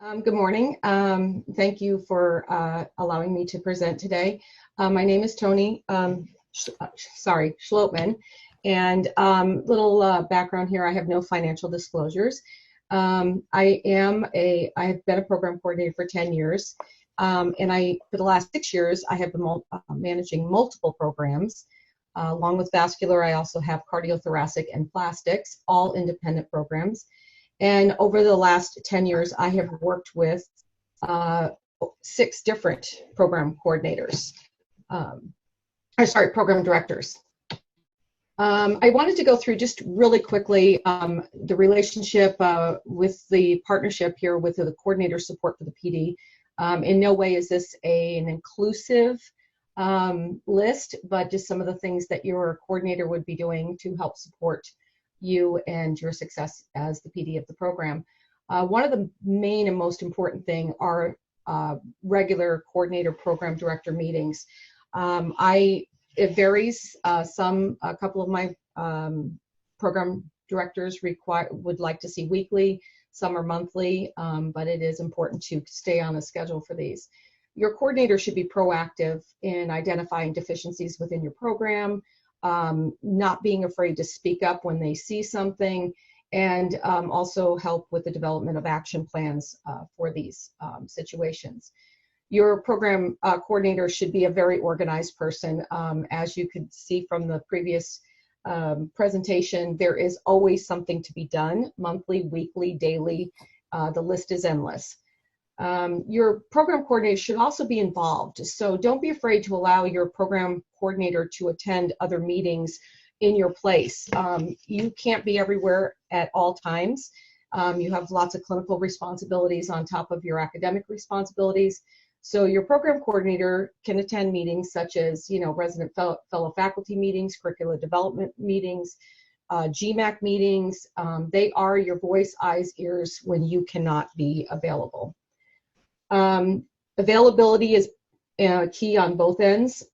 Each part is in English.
Good morning. Thank you for allowing me to present today. My name is Tony, Schlotman, and little background here. I have no financial disclosures. I have been a program coordinator for 10 years, and for the last 6 years, I have been managing multiple programs. Along with vascular, I also have cardiothoracic and plastics, all independent programs. And over the last 10 years, I have worked with 6 different program coordinators, program directors. I wanted to go through just really quickly the relationship with the partnership here with the coordinator support for the PD. In no way is this an inclusive list, but just some of the things that your coordinator would be doing to help support you and your success as the PD of the program. One of the main and most important thing are regular coordinator program director meetings. It varies. A couple of my program directors would like to see weekly, some are monthly, but it is important to stay on a schedule for these. Your coordinator should be proactive in identifying deficiencies within your program, not being afraid to speak up when they see something, and also help with the development of action plans for these situations. Your program coordinator should be a very organized person. As you could see from the previous presentation, there is always something to be done, monthly, weekly, daily. The list is endless. Your program coordinator should also be involved. So don't be afraid to allow your program coordinator to attend other meetings in your place. You can't be everywhere at all times. You have lots of clinical responsibilities on top of your academic responsibilities. So your program coordinator can attend meetings such as, resident fellow faculty meetings, curricular development meetings, GMAC meetings. They are your voice, eyes, ears when you cannot be available. Availability is key on both ends.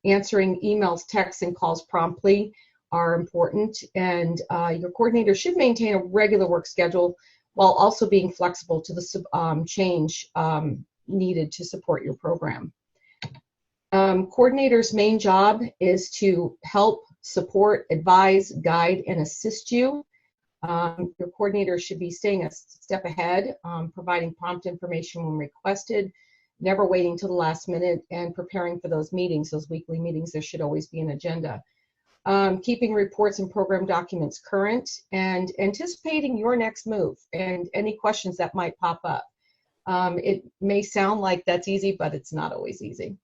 Answering emails, texts, and calls promptly are important, and your coordinator should maintain a regular work schedule while also being flexible to the change needed to support your program. Coordinator's main job is to help, support, advise, guide, and assist you. Your coordinator should be staying a step ahead, providing prompt information when requested, never waiting till the last minute, and preparing for those meetings, those weekly meetings. There should always be an agenda. Keeping reports and program documents current, and anticipating your next move and any questions that might pop up. It may sound like that's easy, but it's not always easy.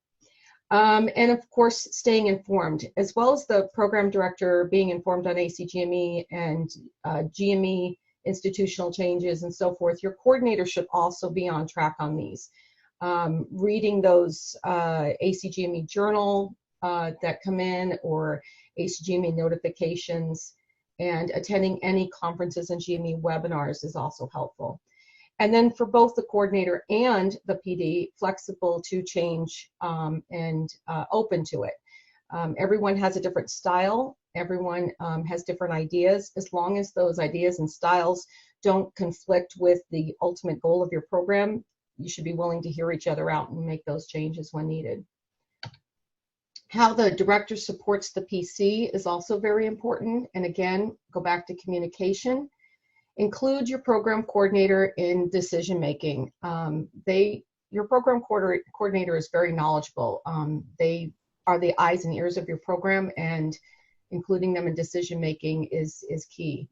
And of course, staying informed, as well as the program director being informed on ACGME and GME institutional changes and so forth. Your coordinator should also be on track on these. Reading those ACGME journal that come in, or ACGME notifications, and attending any conferences and GME webinars is also helpful. And then for both the coordinator and the PD, flexible to change and open to it. Everyone has a different style. Everyone has different ideas. As long as those ideas and styles don't conflict with the ultimate goal of your program, you should be willing to hear each other out and make those changes when needed. How the director supports the PC is also very important. And again, go back to communication. Include your program coordinator in decision making. Your program coordinator is very knowledgeable. They are the eyes and ears of your program, and including them in decision making is key.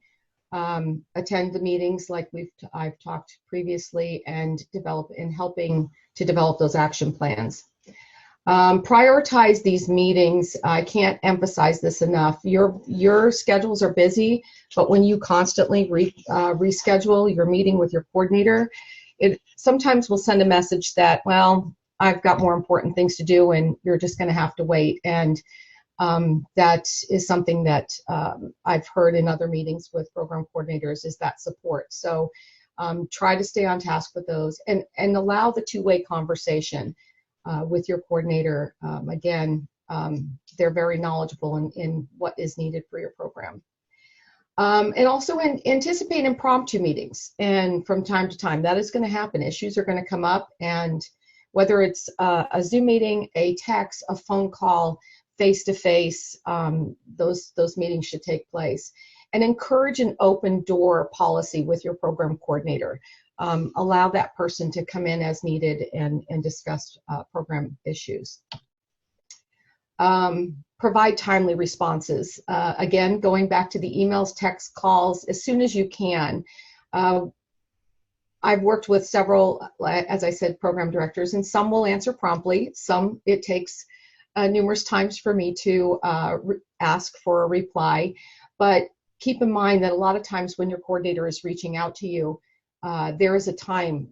Attend the meetings like I've talked previously, and helping to develop those action plans. Prioritize these meetings. I can't emphasize this enough. Your schedules are busy, but when you constantly reschedule your meeting with your coordinator, it sometimes will send a message that, well, I've got more important things to do and you're just going to have to wait. And that is something that I've heard in other meetings with program coordinators, is that support. So try to stay on task with those, and allow the two-way conversation with your coordinator. Again, they're very knowledgeable in what is needed for your program. And also anticipate impromptu meetings. And from time to time, that is going to happen. Issues are going to come up, and whether it's a Zoom meeting, a text, a phone call, face-to-face, those meetings should take place. And encourage an open door policy with your program coordinator. Allow that person to come in as needed and discuss program issues. Provide timely responses. Again, going back to the emails, texts, calls, as soon as you can. I've worked with several, as I said, program directors, and some will answer promptly. Some it takes numerous times for me to ask for a reply. But keep in mind that a lot of times when your coordinator is reaching out to you, there is a time,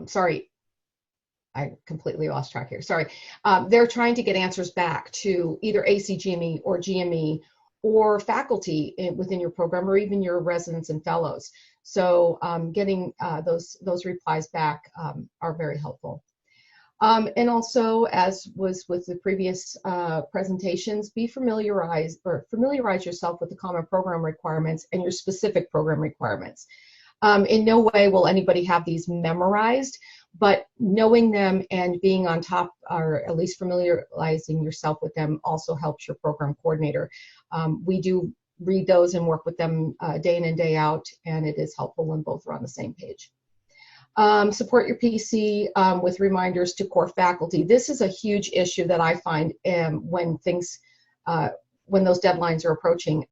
sorry, I completely lost track here. Sorry. They're trying to get answers back to either ACGME or GME or faculty within your program, or even your residents and fellows. So getting those replies back are very helpful. And also, as was with the previous presentations, familiarize yourself with the common program requirements and your specific program requirements. In no way will anybody have these memorized, but knowing them and being on top, or at least familiarizing yourself with them, also helps your program coordinator. We do read those and work with them day in and day out, and it is helpful when both are on the same page. Support your PC with reminders to core faculty. This is a huge issue that I find when those deadlines are approaching.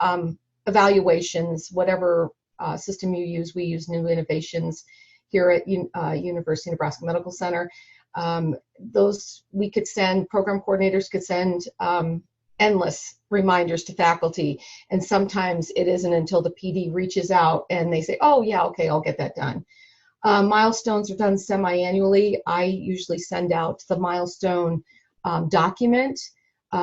Evaluations, whatever system you use, we use New Innovations here at University of Nebraska Medical Center. Program coordinators could send endless reminders to faculty, and sometimes it isn't until the PD reaches out and they say, oh yeah, okay, I'll get that done. Milestones are done semi-annually. I usually send out the milestone document.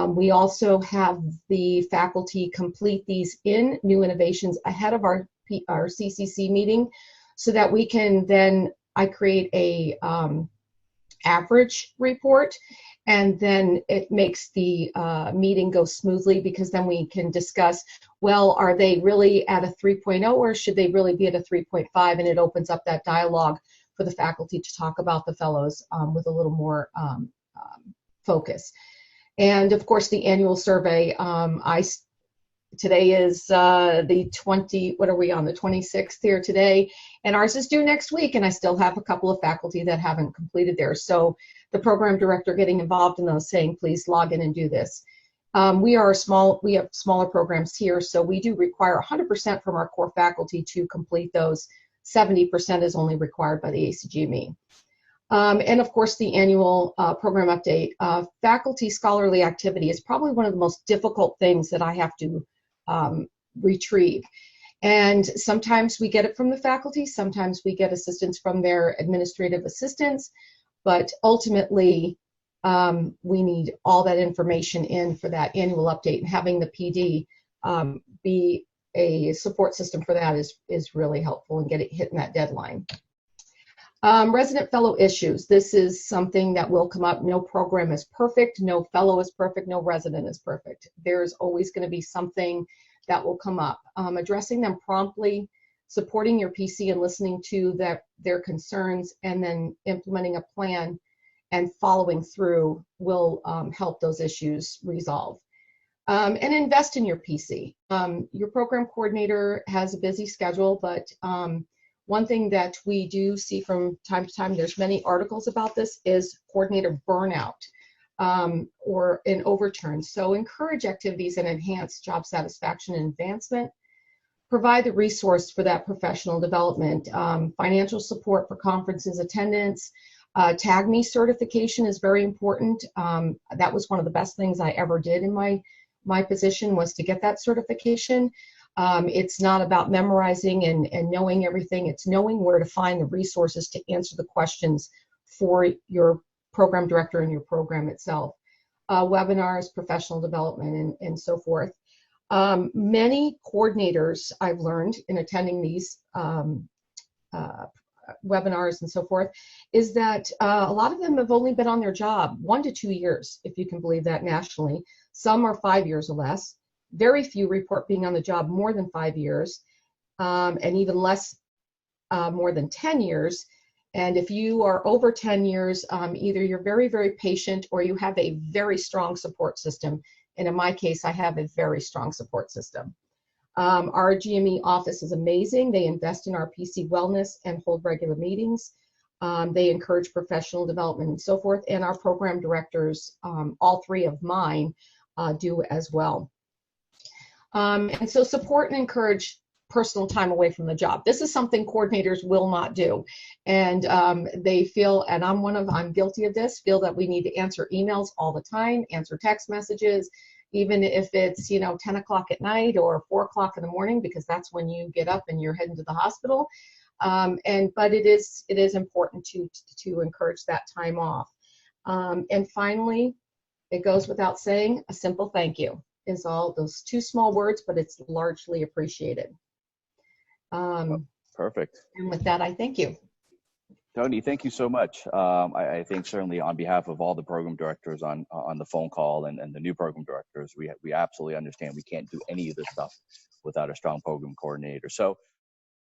We also have the faculty complete these in New Innovations ahead of our CCC meeting, so that we can then, I create a average report, and then it makes the meeting go smoothly, because then we can discuss, well, are they really at a 3.0 or should they really be at a 3.5? And it opens up that dialogue for the faculty to talk about the fellows with a little more focus. And of course, the annual survey, today is the 26th here today, and ours is due next week, and I still have a couple of faculty that haven't completed theirs. So the program director getting involved in those, saying, please log in and do this. We have smaller programs here, so we do require 100% from our core faculty to complete those. 70% is only required by the ACGME. And of course, the annual program update. Faculty scholarly activity is probably one of the most difficult things that I have to retrieve. And sometimes we get it from the faculty, sometimes we get assistance from their administrative assistants, but ultimately we need all that information in for that annual update, and having the PD be a support system for that is really helpful in hitting that deadline. Resident fellow issues. This is something that will come up. No program is perfect, no fellow is perfect, no resident is perfect. There's always going to be something that will come up. Addressing them promptly, supporting your PC and listening to their concerns, and then implementing a plan and following through will help those issues resolve. And invest in your PC. Your program coordinator has a busy schedule, but one thing that we do see from time to time, there's many articles about this, is coordinator burnout or an overturn. So encourage activities that enhance job satisfaction and advancement. Provide the resource for that professional development. Financial support for conferences attendance. Tag Me certification is very important. That was one of the best things I ever did in my position, was to get that certification. It's not about memorizing and knowing everything. It's knowing where to find the resources to answer the questions for your program director and your program itself. Webinars, professional development, and so forth. Many coordinators, I've learned in attending these webinars and so forth, is that a lot of them have only been on their job 1 to 2 years, if you can believe that, nationally. Some are 5 years or less. Very few report being on the job more than 5 years, and even less more than 10 years. And if you are over 10 years, either you're very, very patient or you have a very strong support system. And in my case, I have a very strong support system. Our GME office is amazing. They invest in our PC wellness and hold regular meetings. They encourage professional development and so forth. And our program directors, all three of mine, do as well. And so support and encourage personal time away from the job. This is something coordinators will not do. And they feel, and I'm guilty of this, feel that we need to answer emails all the time, answer text messages, even if it's, 10 o'clock at night or 4 o'clock in the morning, because that's when you get up and you're heading to the hospital. But it is important to encourage that time off. And finally, it goes without saying, a simple thank you is all those two small words, but it's largely appreciated. Perfect. And with that, I thank you. Tony, thank you so much. I think certainly on behalf of all the program directors on the phone call and the new program directors, we absolutely understand we can't do any of this stuff without a strong program coordinator. So